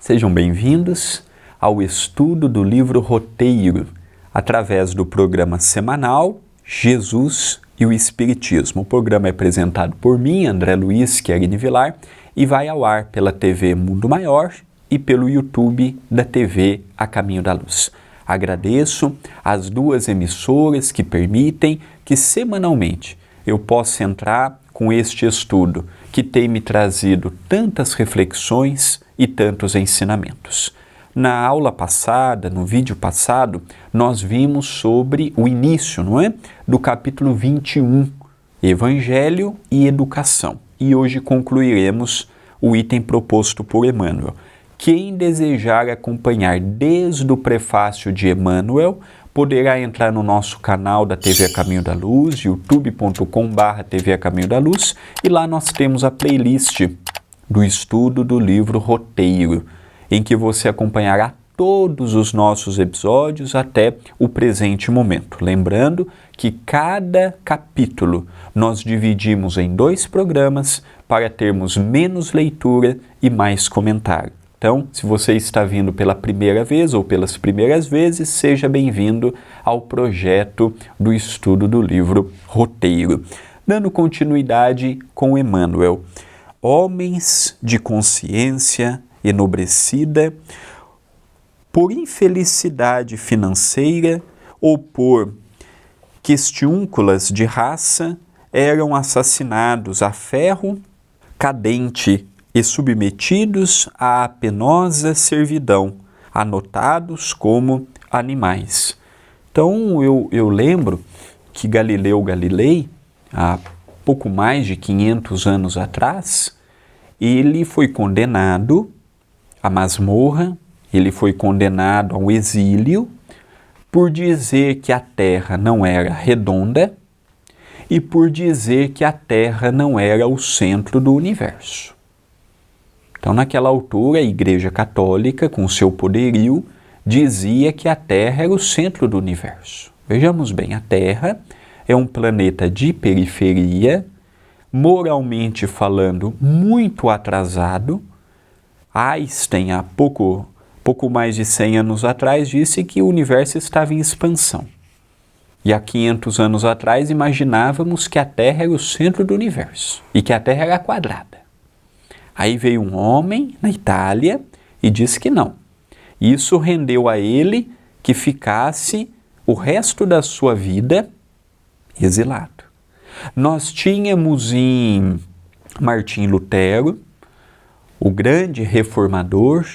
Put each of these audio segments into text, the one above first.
Sejam bem-vindos ao estudo do livro Roteiro, através do programa semanal Jesus e o Espiritismo. O programa é apresentado por mim, André Luiz Querini Vilar, e vai ao ar pela TV Mundo Maior e pelo YouTube da TV A Caminho da Luz. Agradeço às duas emissoras que permitem que semanalmente eu possa entrar com este estudo que tem me trazido tantas reflexões e tantos ensinamentos. Na aula passada, no vídeo passado, nós vimos sobre o início, não é? Do capítulo 21, Evangelho e Educação. E hoje concluiremos o item proposto por Emmanuel. Quem desejar acompanhar desde o prefácio de Emmanuel, poderá entrar no nosso canal da TV A Caminho da Luz, youtube.com/TV A Caminho da Luz, e lá nós temos a playlist do estudo do livro Roteiro, em que você acompanhará todos os nossos episódios até o presente momento. Lembrando que cada capítulo nós dividimos em 2 programas para termos menos leitura e mais comentário. Então, se você está vindo pela primeira vez ou pelas primeiras vezes, seja bem-vindo ao projeto do estudo do livro Roteiro. Dando continuidade com Emmanuel. Homens de consciência enobrecida, por infelicidade financeira ou por questiúnculas de raça, eram assassinados a ferro cadente e submetidos à penosa servidão, anotados como animais. Então eu lembro que Galileu Galilei, há pouco mais de 500 anos atrás, ele foi condenado à masmorra, ele foi condenado ao exílio por dizer que a Terra não era redonda e por dizer que a Terra não era o centro do universo. Então, naquela altura, a Igreja Católica, com seu poderio, dizia que a Terra era o centro do universo. Vejamos bem, a Terra é um planeta de periferia, moralmente falando, muito atrasado. Einstein, há pouco mais de 100 anos atrás, disse que o universo estava em expansão. E há 500 anos atrás, imaginávamos que a Terra era o centro do universo e que a Terra era quadrada. Aí veio um homem na Itália e disse que não. Isso rendeu a ele que ficasse o resto da sua vida exilado. Nós tínhamos em Martim Lutero, o grande reformador.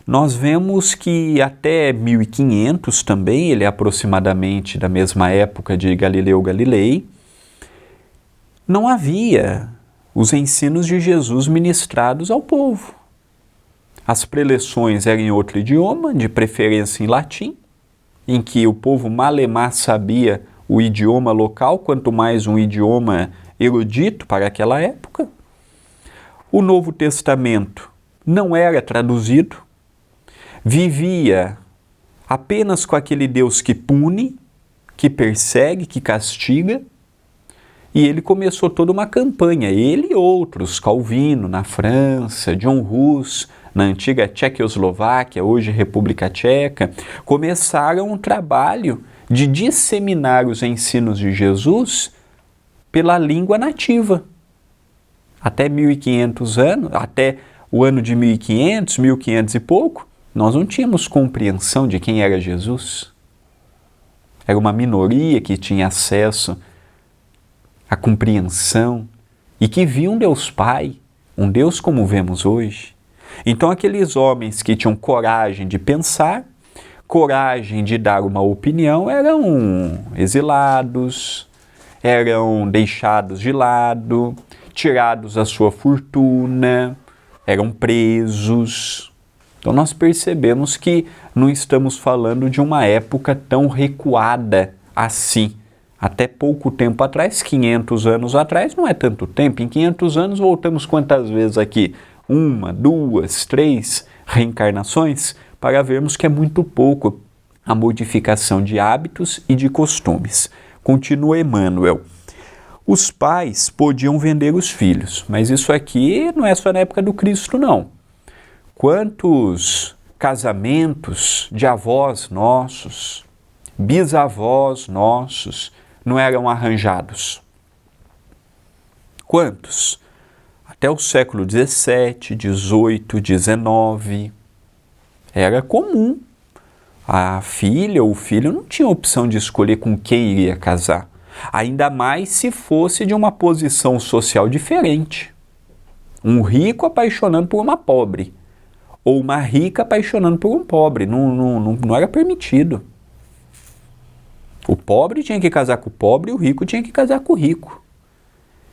Nós vemos que até 1500 também, ele é aproximadamente da mesma época de Galileu Galilei, não havia os ensinos de Jesus ministrados ao povo. As preleções eram em outro idioma, de preferência em latim, em que o povo malemar sabia o idioma local, quanto mais um idioma erudito para aquela época. O Novo Testamento não era traduzido, vivia apenas com aquele Deus que pune, que persegue, que castiga, e ele começou toda uma campanha, ele e outros, Calvino na França, John Hus na antiga Tchecoslováquia, hoje República Tcheca, começaram um trabalho de disseminar os ensinos de Jesus pela língua nativa. Até 1500 anos, até o ano de 1500, 1500 e pouco, nós não tínhamos compreensão de quem era Jesus. Era uma minoria que tinha acesso à compreensão e que via um Deus Pai, um Deus como vemos hoje. Então aqueles homens que tinham coragem de pensar, coragem de dar uma opinião, eram exilados, eram deixados de lado, tirados a sua fortuna, eram presos. Então nós percebemos que não estamos falando de uma época tão recuada assim. Até pouco tempo atrás, 500 anos atrás, não é tanto tempo. Em 500 anos voltamos quantas vezes aqui? 1, 2, 3 reencarnações para vermos que é muito pouco a modificação de hábitos e de costumes. Continua Emmanuel. Os pais podiam vender os filhos, mas isso aqui não é só na época do Cristo, não. Quantos casamentos de avós nossos, bisavós nossos, não eram arranjados? Quantos? Até o século XVII, XVIII, XIX, era comum. A filha ou o filho não tinha opção de escolher com quem iria casar. Ainda mais se fosse de uma posição social diferente. Um rico apaixonando por uma pobre. Ou uma rica apaixonando por um pobre. Não era permitido. O pobre tinha que casar com o pobre e o rico tinha que casar com o rico.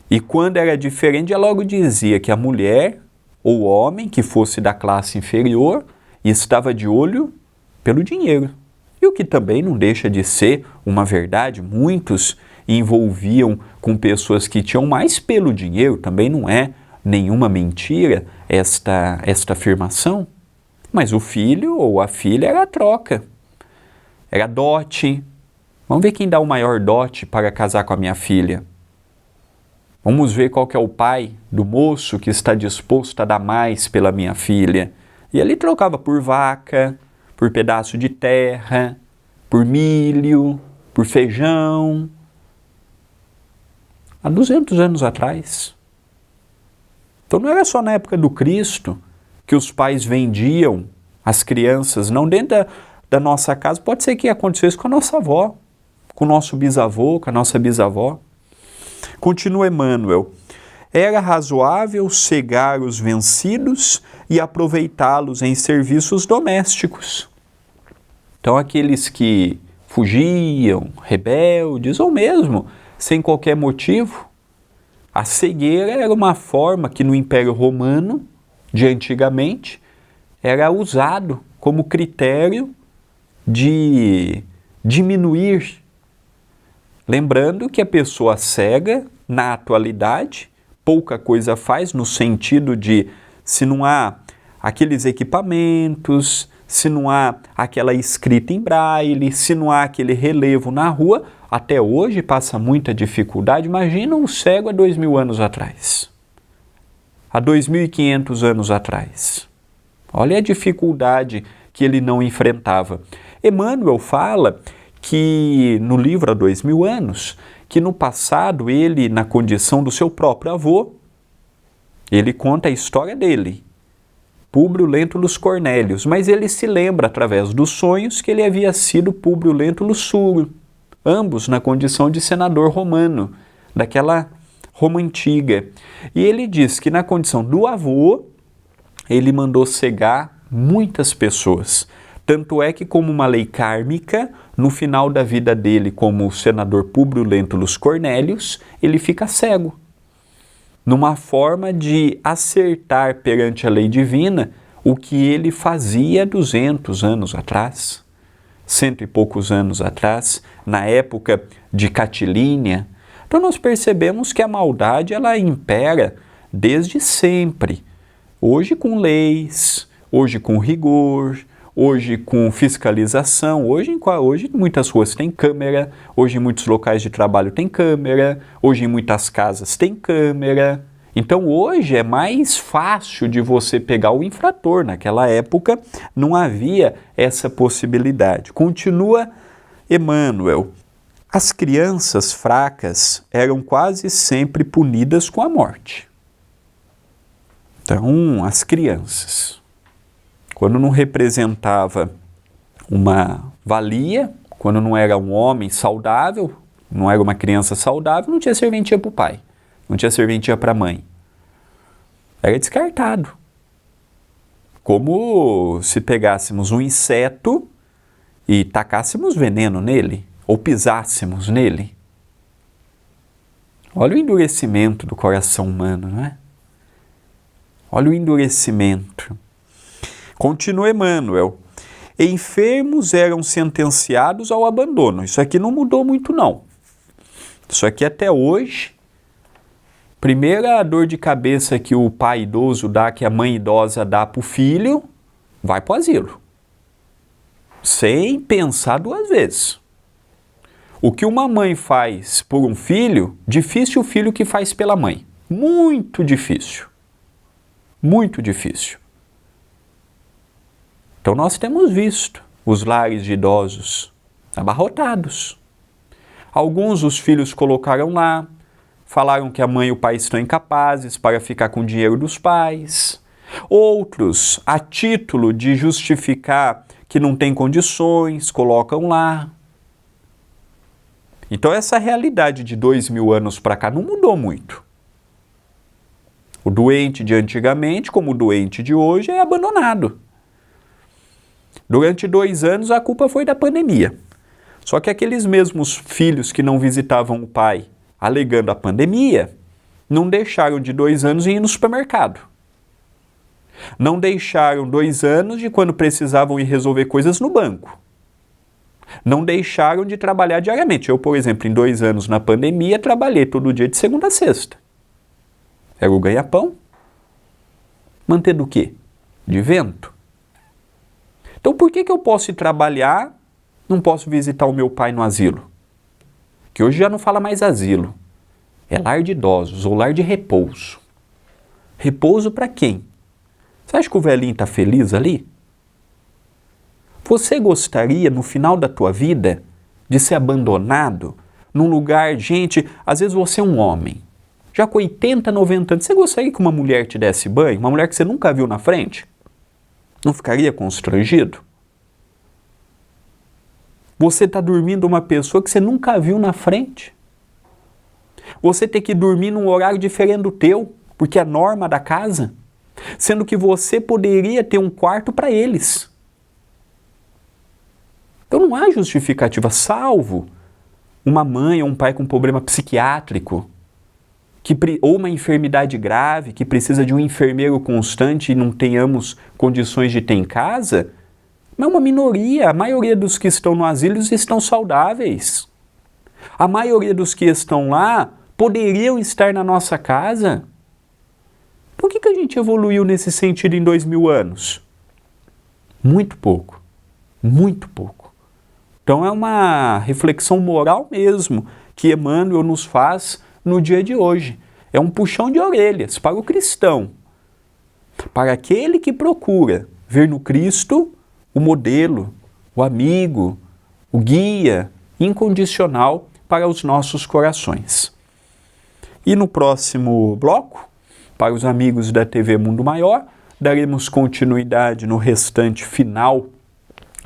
E quando era diferente, ela logo dizia que a mulher ou o homem que fosse da classe inferior estava de olho pelo dinheiro. E o que também não deixa de ser uma verdade, muitos envolviam com pessoas que tinham mais pelo dinheiro, também não é nenhuma mentira esta afirmação, mas o filho ou a filha era a troca, era dote. Vamos ver quem dá o maior dote para casar com a minha filha. Vamos ver qual que é o pai do moço que está disposto a dar mais pela minha filha. E ele trocava por vaca, por pedaço de terra, por milho, por feijão. Há 200 anos atrás. Então não era só na época do Cristo que os pais vendiam as crianças, não dentro da nossa casa. Pode ser que acontecesse com a nossa avó, com o nosso bisavô, com a nossa bisavó. Continua Emmanuel. Era razoável cegar os vencidos e aproveitá-los em serviços domésticos. Então aqueles que fugiam, rebeldes, ou mesmo sem qualquer motivo, a cegueira era uma forma que no Império Romano, de antigamente, era usado como critério de diminuir. Lembrando que a pessoa cega, na atualidade, pouca coisa faz no sentido de, se não há aqueles equipamentos, se não há aquela escrita em braille, se não há aquele relevo na rua, até hoje passa muita dificuldade. Imagina um cego há 2000 anos atrás, há 2500 anos atrás. Olha a dificuldade que ele não enfrentava. Emmanuel fala que no livro há 2000 anos, que no passado ele, na condição do seu próprio avô, ele conta a história dele, Públio Lentulus Cornélius, mas ele se lembra através dos sonhos que ele havia sido Públio Lentulus Suro, ambos na condição de senador romano, daquela Roma antiga. E ele diz que na condição do avô, ele mandou cegar muitas pessoas. Tanto é que, como uma lei kármica, no final da vida dele, como senador Públio Lentulus Cornélius, ele fica cego. Numa forma de acertar perante a lei divina o que ele fazia 200 anos atrás, 100 e poucos anos atrás, na época de Catilínia. Então nós percebemos que a maldade ela impera desde sempre, hoje com leis, hoje com rigor, hoje com fiscalização, hoje muitas ruas têm câmera, hoje em muitos locais de trabalho tem câmera, hoje em muitas casas tem câmera. Então hoje é mais fácil de você pegar o infrator. Naquela época não havia essa possibilidade. Continua Emmanuel. As crianças fracas eram quase sempre punidas com a morte. Então, as crianças, quando não representava uma valia, quando não era um homem saudável, não era uma criança saudável, não tinha serventia para o pai, não tinha serventia para a mãe. Era descartado. Como se pegássemos um inseto e tacássemos veneno nele, ou pisássemos nele. Olha o endurecimento do coração humano, não é? Olha o endurecimento. Continua Emmanuel. Enfermos eram sentenciados ao abandono. Isso aqui não mudou muito, não. Isso aqui até hoje, primeira dor de cabeça que o pai idoso dá, que a mãe idosa dá para o filho, vai para o asilo. Sem pensar duas vezes. O que uma mãe faz por um filho, difícil o filho que faz pela mãe. Muito difícil. Muito difícil. Então nós temos visto os lares de idosos abarrotados. Alguns os filhos colocaram lá, falaram que a mãe e o pai estão incapazes para ficar com o dinheiro dos pais. Outros, a título de justificar que não tem condições, colocam lá. Então essa realidade de 2000 anos para cá não mudou muito. O doente de antigamente, como o doente de hoje, é abandonado. Durante 2 anos a culpa foi da pandemia. Só que aqueles mesmos filhos que não visitavam o pai, alegando a pandemia, não deixaram de 2 anos ir no supermercado. Não deixaram 2 anos de quando precisavam ir resolver coisas no banco. Não deixaram de trabalhar diariamente. Eu, por exemplo, em 2 anos na pandemia, trabalhei todo dia de segunda a sexta. Era o ganha-pão. Manter do quê? De vento. Então por que eu posso ir trabalhar, não posso visitar o meu pai no asilo? Que hoje já não fala mais asilo. É lar de idosos ou lar de repouso. Repouso para quem? Você acha que o velhinho está feliz ali? Você gostaria, no final da tua vida, de ser abandonado num lugar, gente, às vezes você é um homem, já com 80, 90 anos, você gostaria que uma mulher te desse banho? Uma mulher que você nunca viu na frente? Não ficaria constrangido? Você está dormindo uma pessoa que você nunca viu na frente? Você tem que dormir num horário diferente do teu, porque é a norma da casa, sendo que você poderia ter um quarto para eles. Então não há justificativa, salvo uma mãe ou um pai com problema psiquiátrico, ou uma enfermidade grave, que precisa de um enfermeiro constante e não tenhamos condições de ter em casa, mas é uma minoria. A maioria dos que estão no asilo estão saudáveis. A maioria dos que estão lá poderiam estar na nossa casa. Por que a gente evoluiu nesse sentido em 2000 anos? Muito pouco. Muito pouco. Então é uma reflexão moral mesmo que Emmanuel nos faz no dia de hoje. É um puxão de orelhas para o cristão, para aquele que procura ver no Cristo o modelo, o amigo, o guia incondicional para os nossos corações. E no próximo bloco, para os amigos da TV Mundo Maior, daremos continuidade no restante final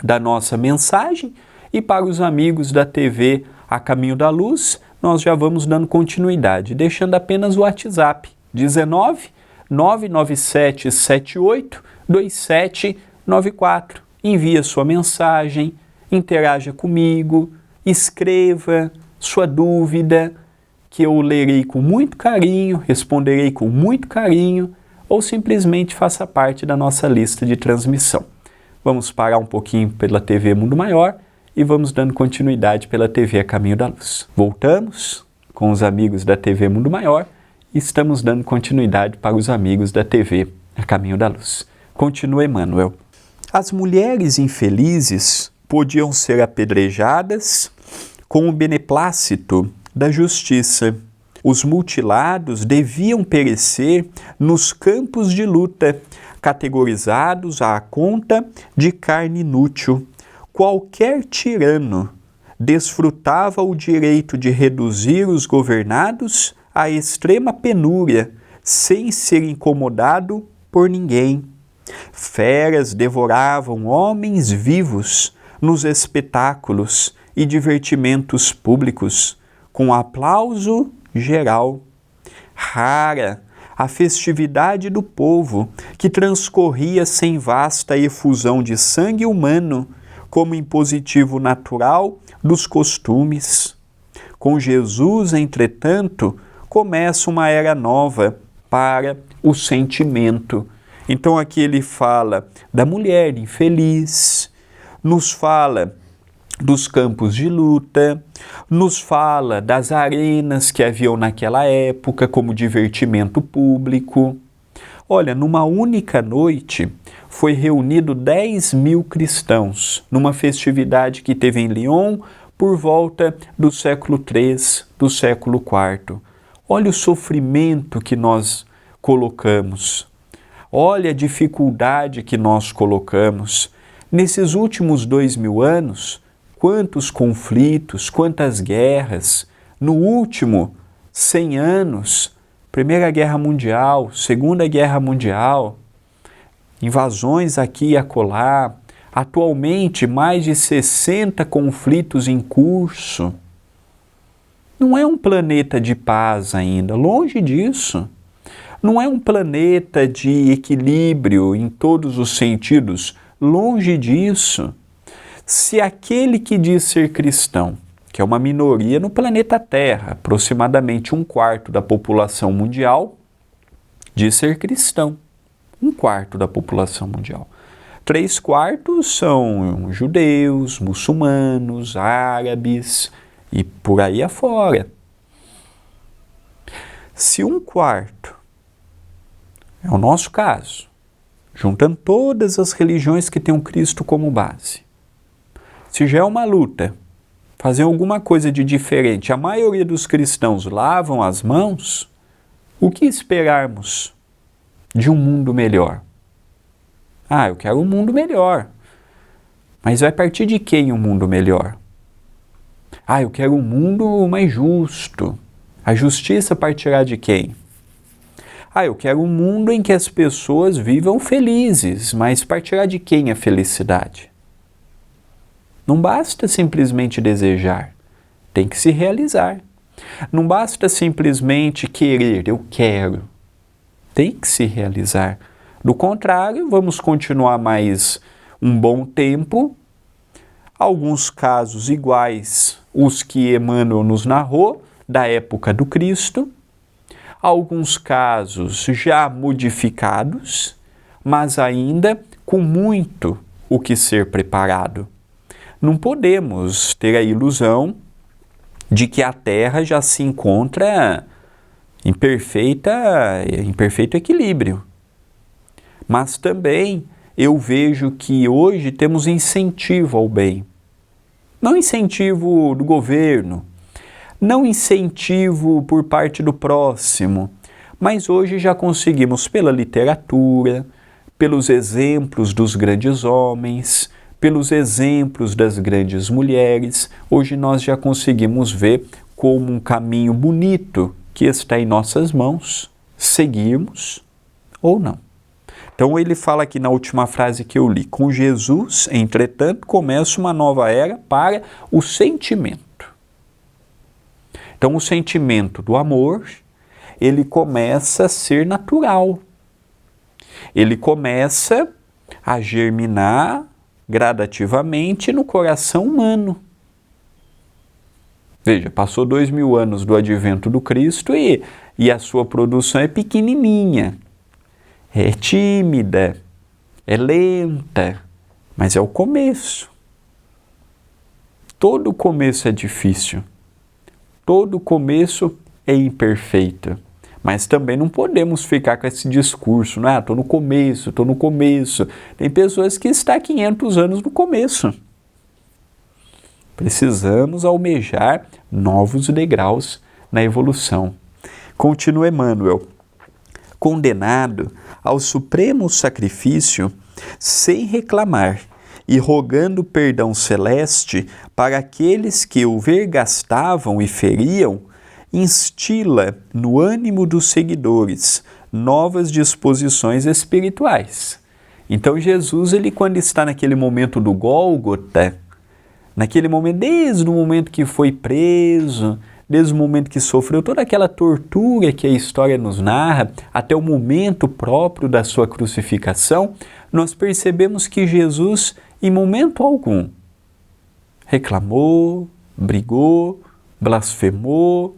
da nossa mensagem. E para os amigos da TV A Caminho da Luz, nós já vamos dando continuidade, deixando apenas o WhatsApp 19 997 78 2794. Envie sua mensagem, interaja comigo, escreva sua dúvida, que eu lerei com muito carinho, responderei com muito carinho, ou simplesmente faça parte da nossa lista de transmissão. Vamos parar um pouquinho pela TV Mundo Maior e vamos dando continuidade pela TV A Caminho da Luz. Voltamos com os amigos da TV Mundo Maior e estamos dando continuidade para os amigos da TV A Caminho da Luz. Continua Emmanuel. As mulheres infelizes podiam ser apedrejadas com o beneplácito da justiça. Os mutilados deviam perecer nos campos de luta, categorizados à conta de carne inútil. Qualquer tirano desfrutava o direito de reduzir os governados à extrema penúria, sem ser incomodado por ninguém. Feras devoravam homens vivos nos espetáculos e divertimentos públicos, com aplauso geral. Rara a festividade do povo, que transcorria sem vasta efusão de sangue humano, como impositivo natural dos costumes. Com Jesus, entretanto, começa uma era nova para o sentimento. Então aqui ele fala da mulher infeliz, nos fala dos campos de luta, nos fala das arenas que haviam naquela época como divertimento público. Olha, numa única noite foi reunido 10.000 cristãos numa festividade que teve em Lyon por volta do século III, do século IV. Olha o sofrimento que nós colocamos. Olha a dificuldade que nós colocamos. Nesses últimos 2000 anos, quantos conflitos, quantas guerras, no último 100 anos, Primeira Guerra Mundial, Segunda Guerra Mundial, invasões aqui e acolá, atualmente mais de 60 conflitos em curso. Não é um planeta de paz ainda, longe disso. Não é um planeta de equilíbrio em todos os sentidos, longe disso. Se aquele que diz ser cristão, que é uma minoria no planeta Terra, aproximadamente 1/4 da população mundial, diz ser cristão, 1/4 da população mundial. 3/4 são judeus, muçulmanos, árabes e por aí afora. Se 1/4 é o nosso caso, juntando todas as religiões que têm um Cristo como base, se já é uma luta fazer alguma coisa de diferente, a maioria dos cristãos lavam as mãos, o que esperarmos de um mundo melhor? Ah, eu quero um mundo melhor. Mas vai partir de quem um mundo melhor? Ah, eu quero um mundo mais justo. A justiça partirá de quem? Ah, eu quero um mundo em que as pessoas vivam felizes, mas partirá de quem a felicidade? Não basta simplesmente desejar, tem que se realizar. Não basta simplesmente querer, eu quero. Tem que se realizar. Do contrário, vamos continuar mais um bom tempo, alguns casos iguais os que Emmanuel nos narrou, da época do Cristo, alguns casos já modificados, mas ainda com muito o que ser preparado. Não podemos ter a ilusão de que a Terra já se encontra em perfeito equilíbrio. Mas também eu vejo que hoje temos incentivo ao bem. Não incentivo do governo, não incentivo por parte do próximo, mas hoje já conseguimos pela literatura, pelos exemplos dos grandes homens, pelos exemplos das grandes mulheres, hoje nós já conseguimos ver como um caminho bonito que está em nossas mãos, seguirmos ou não. Então ele fala aqui na última frase que eu li, com Jesus, entretanto, começa uma nova era para o sentimento. Então o sentimento do amor, ele começa a ser natural. Ele começa a germinar gradativamente no coração humano. Veja, passou 2000 anos do advento do Cristo e a sua produção é pequenininha, é tímida, é lenta, mas é o começo. Todo começo é difícil, todo começo é imperfeito. Mas também não podemos ficar com esse discurso, não é? Estou no começo, estou no começo. Tem pessoas que estão há 500 anos no começo. Precisamos almejar novos degraus na evolução. Continua Emmanuel. Condenado ao supremo sacrifício, sem reclamar e rogando perdão celeste para aqueles que o vergastavam e feriam, instila no ânimo dos seguidores novas disposições espirituais. Então Jesus, ele quando está naquele momento do Gólgota, naquele momento, desde o momento que foi preso, desde o momento que sofreu toda aquela tortura que a história nos narra, até o momento próprio da sua crucificação, nós percebemos que Jesus, em momento algum, reclamou, brigou, blasfemou,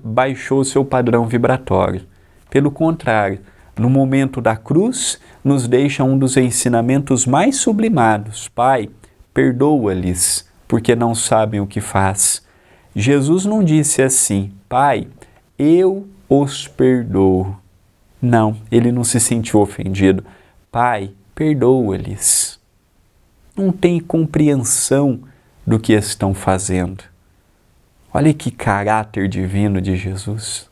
baixou seu padrão vibratório. Pelo contrário, no momento da cruz, nos deixa um dos ensinamentos mais sublimados. Pai, perdoa-lhes, porque não sabem o que faz. Jesus não disse assim, Pai, eu os perdoo. Não, ele não se sentiu ofendido. Pai, perdoa-lhes. Não tem compreensão do que estão fazendo. Olha que caráter divino de Jesus.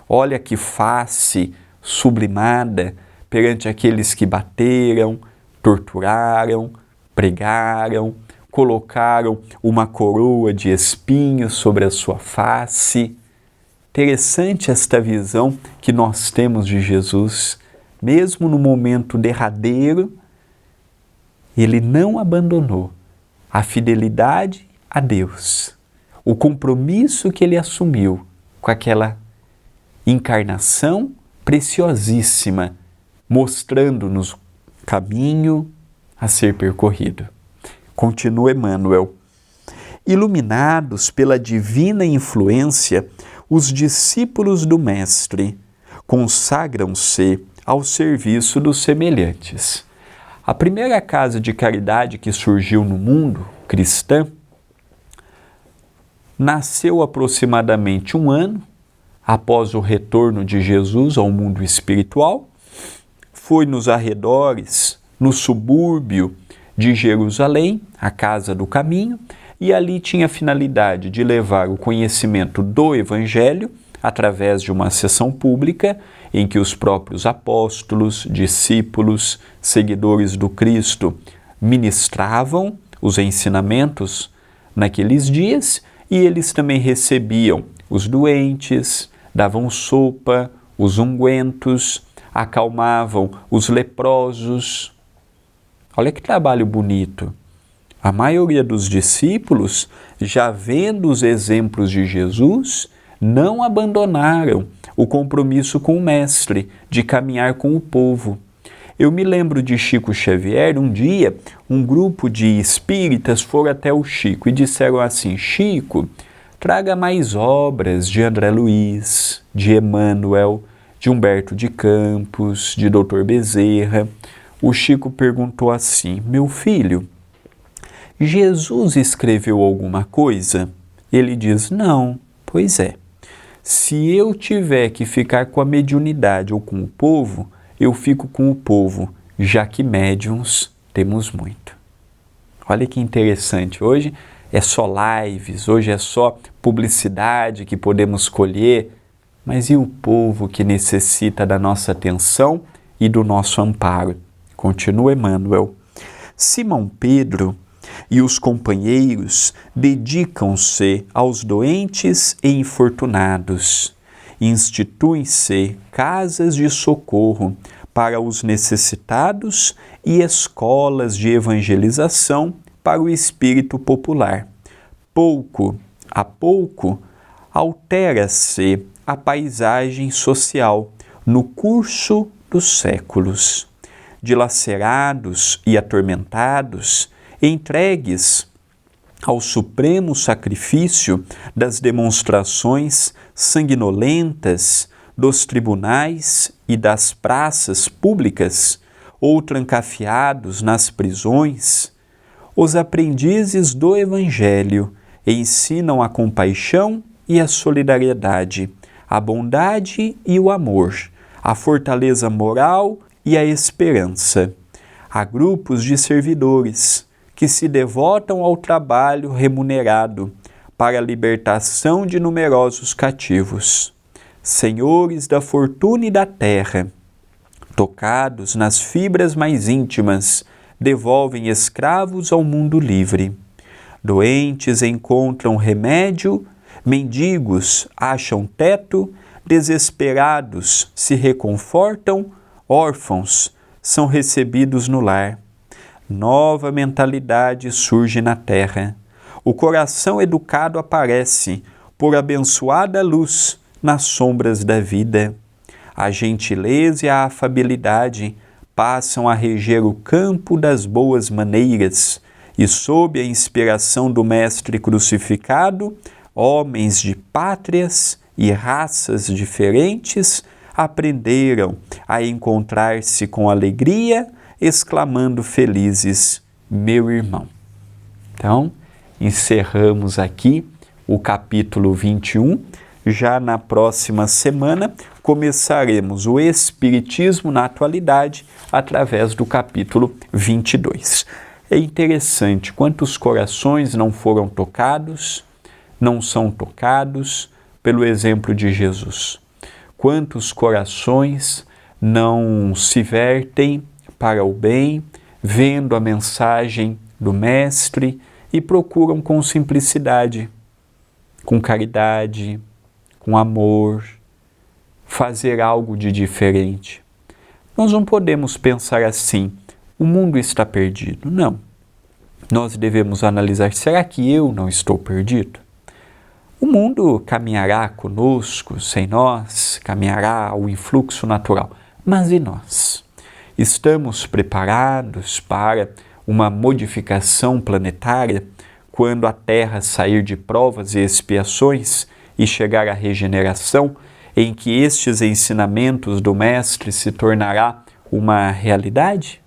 Olha que face sublimada perante aqueles que bateram, torturaram, pregaram, colocaram uma coroa de espinhos sobre a sua face. Interessante esta visão que nós temos de Jesus, mesmo no momento derradeiro, ele não abandonou a fidelidade a Deus, o compromisso que ele assumiu com aquela encarnação preciosíssima, mostrando-nos o caminho a ser percorrido. Continua Emmanuel. Iluminados pela divina influência, os discípulos do Mestre consagram-se ao serviço dos semelhantes. A primeira casa de caridade que surgiu no mundo cristã nasceu aproximadamente um ano após o retorno de Jesus ao mundo espiritual. Foi nos arredores, no subúrbio de Jerusalém, a Casa do Caminho, e ali tinha a finalidade de levar o conhecimento do Evangelho através de uma sessão pública em que os próprios apóstolos, discípulos, seguidores do Cristo ministravam os ensinamentos naqueles dias, e eles também recebiam os doentes, davam sopa, os ungüentos, acalmavam os leprosos. Olha que trabalho bonito! A maioria dos discípulos, já vendo os exemplos de Jesus, não abandonaram o compromisso com o Mestre de caminhar com o povo. Eu me lembro de Chico Xavier. Um dia, um grupo de espíritas foram até o Chico e disseram assim: Chico, traga mais obras de André Luiz, de Emmanuel, de Humberto de Campos, de Dr. Bezerra. O Chico perguntou assim: meu filho, Jesus escreveu alguma coisa? Ele diz: não. Pois é. Se eu tiver que ficar com a mediunidade ou com o povo, eu fico com o povo, já que médiuns temos muito. Olha que interessante. Hoje é só lives, hoje é só publicidade que podemos colher, mas e o povo que necessita da nossa atenção e do nosso amparo? Continua Emmanuel. Simão Pedro e os companheiros dedicam-se aos doentes e infortunados. Instituem-se casas de socorro para os necessitados e escolas de evangelização para o espírito popular. Pouco a pouco, altera-se a paisagem social no curso dos séculos. Dilacerados e atormentados, entregues ao supremo sacrifício das demonstrações sanguinolentas dos tribunais e das praças públicas, ou trancafiados nas prisões, os aprendizes do Evangelho ensinam a compaixão e a solidariedade, a bondade e o amor, a fortaleza moral e a esperança. Há grupos de servidores que se devotam ao trabalho remunerado para a libertação de numerosos cativos. Senhores da fortuna e da terra, tocados nas fibras mais íntimas, devolvem escravos ao mundo livre. Doentes encontram remédio, mendigos acham teto, desesperados se reconfortam, órfãos são recebidos no lar. Nova mentalidade surge na terra. O coração educado aparece, por abençoada luz, nas sombras da vida. A gentileza e a afabilidade passam a reger o campo das boas maneiras, e sob a inspiração do Mestre crucificado, homens de pátrias e raças diferentes aprenderam a encontrar-se com alegria, exclamando felizes: meu irmão. Então, encerramos aqui o capítulo 21. Já na próxima semana começaremos o Espiritismo na atualidade através do capítulo 22. É interessante quantos corações não foram tocados, não são tocados pelo exemplo de Jesus. Quantos corações não se vertem para o bem, vendo a mensagem do Mestre e procuram com simplicidade, com caridade, com amor, fazer algo de diferente. Nós não podemos pensar assim, o mundo está perdido. Não. Nós devemos analisar, será que eu não estou perdido? O mundo caminhará conosco, sem nós, caminhará ao influxo natural. Mas e nós? Estamos preparados para uma modificação planetária quando a Terra sair de provas e expiações e chegar à regeneração, em que estes ensinamentos do Mestre se tornará uma realidade?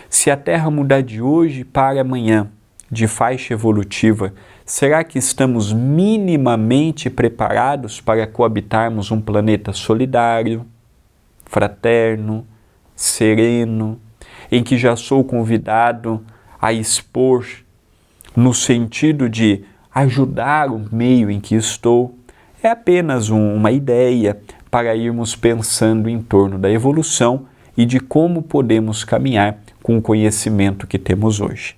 Se a Terra mudar de hoje para amanhã, de faixa evolutiva, será que estamos minimamente preparados para coabitarmos um planeta solidário, fraterno, sereno, em que já sou convidado a expor no sentido de ajudar o meio em que estou? É apenas uma ideia para irmos pensando em torno da evolução e de como podemos caminhar com o conhecimento que temos hoje.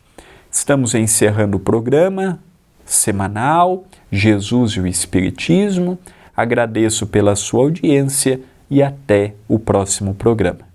Estamos encerrando o programa semanal Jesus e o Espiritismo. Agradeço pela sua audiência e até o próximo programa.